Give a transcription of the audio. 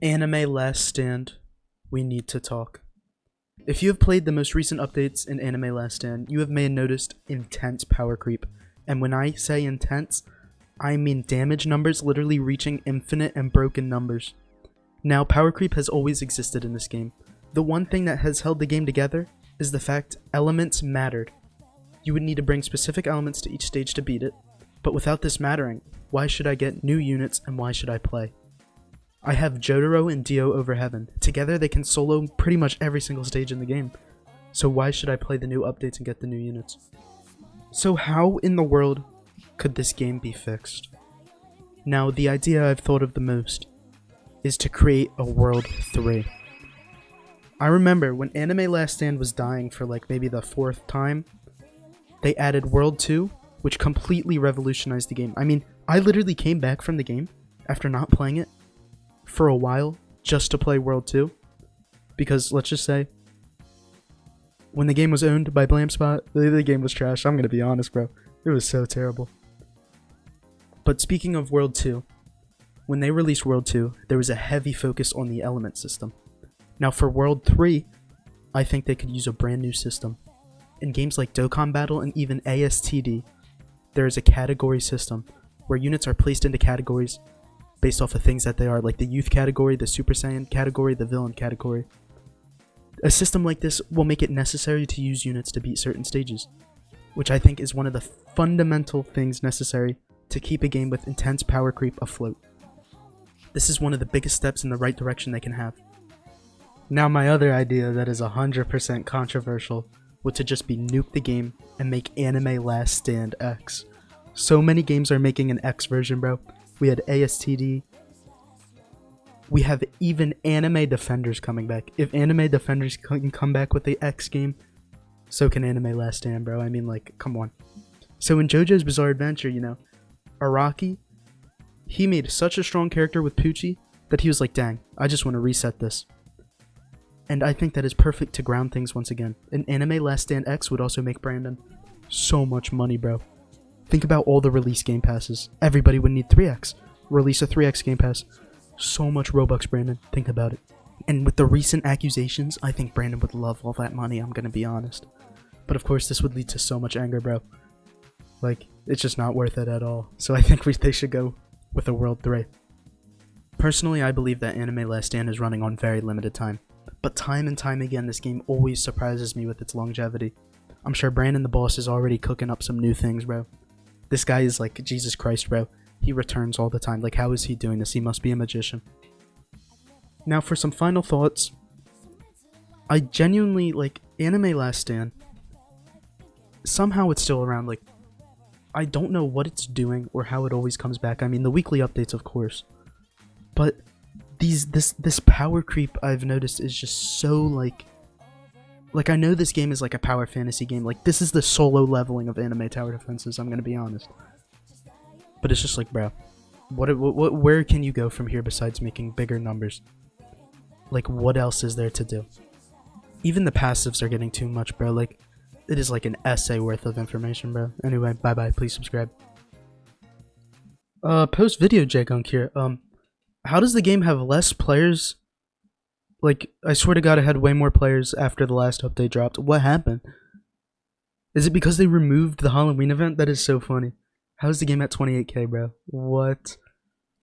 Anime Last Stand, we need to talk. If you have played the most recent updates in Anime Last Stand, you may have noticed intense power creep. And when I say intense, I mean damage numbers literally reaching infinite and broken numbers. Now, power creep has always existed in this game. The one thing that has held the game together is the fact elements mattered. You would need to bring specific elements to each stage to beat it, but without this mattering, why should I get new units and why should I play? I have Jotaro and Dio over Heaven. Together they can solo pretty much every single stage in the game. So why should I play the new updates and get the new units? So how in the world could this game be fixed? Now, the idea I've thought of the most is to create a World 3. I remember when Anime Last Stand was dying for like maybe the 4th time, they added World 2, which completely revolutionized the game. I mean, I literally came back from the game after not playing it for a while just to play World 2, because let's just say when the game was owned by Blamspot, the game was trash. I'm gonna be honest, bro. It was so terrible. But speaking of World 2, when they released World 2, there was a heavy focus on the element system. Now for World 3, I think they could use a brand new system. In games like Dokkan Battle and even ASTD, there is a category system where units are placed into categories based off of things that they are, like the youth category, the Super Saiyan category, the villain category. A system like this will make it necessary to use units to beat certain stages, which I think is one of the fundamental things necessary to keep a game with intense power creep afloat. This is one of the biggest steps in the right direction they can have. Now my other idea that is 100% controversial would to just be nuke the game and make Anime Last Stand X. So many games are making an X version, bro. We had ASTD. We have even Anime Defenders coming back. If Anime Defenders can come back with the X game, so can Anime Last Stand, bro. I mean, like, come on. So in JoJo's Bizarre Adventure, you know, Araki, he made such a strong character with Poochie that he was like, dang, I just want to reset this. And I think that is perfect to ground things once again. An Anime Last Stand X would also make Brandon so much money, bro. Think about all the release game passes. Everybody would need 3x. Release a 3x game pass. So much Robux, Brandon. Think about it. And with the recent accusations, I think Brandon would love all that money, I'm gonna be honest. But of course, this would lead to so much anger, bro. Like, it's just not worth it at all. So I think they should go with a World 3. Personally, I believe that Anime Last Stand is running on very limited time. But time and time again, this game always surprises me with its longevity. I'm sure Brandon the boss is already cooking up some new things, bro. This guy is like, Jesus Christ, bro. He returns all the time. Like, how is he doing this? He must be a magician. Now, for some final thoughts. I genuinely, like, Anime Last Stand. Somehow it's still around. Like, I don't know what it's doing or how it always comes back. I mean, the weekly updates, of course. But this power creep I've noticed is just so, like, I know this game is like a power fantasy game. Like, this is the solo leveling of anime tower defenses, I'm gonna be honest. But it's just like, bro, where can you go from here besides making bigger numbers? Like, what else is there to do? Even the passives are getting too much, bro. Like, it is like an essay worth of information, bro. Anyway, bye-bye. Please subscribe. Post video Jgunk here. How does the game have less players? Like, I swear to God, it had way more players after the last update dropped. What happened? Is it because they removed the Halloween event? That is so funny. How's the game at 28k, bro? What?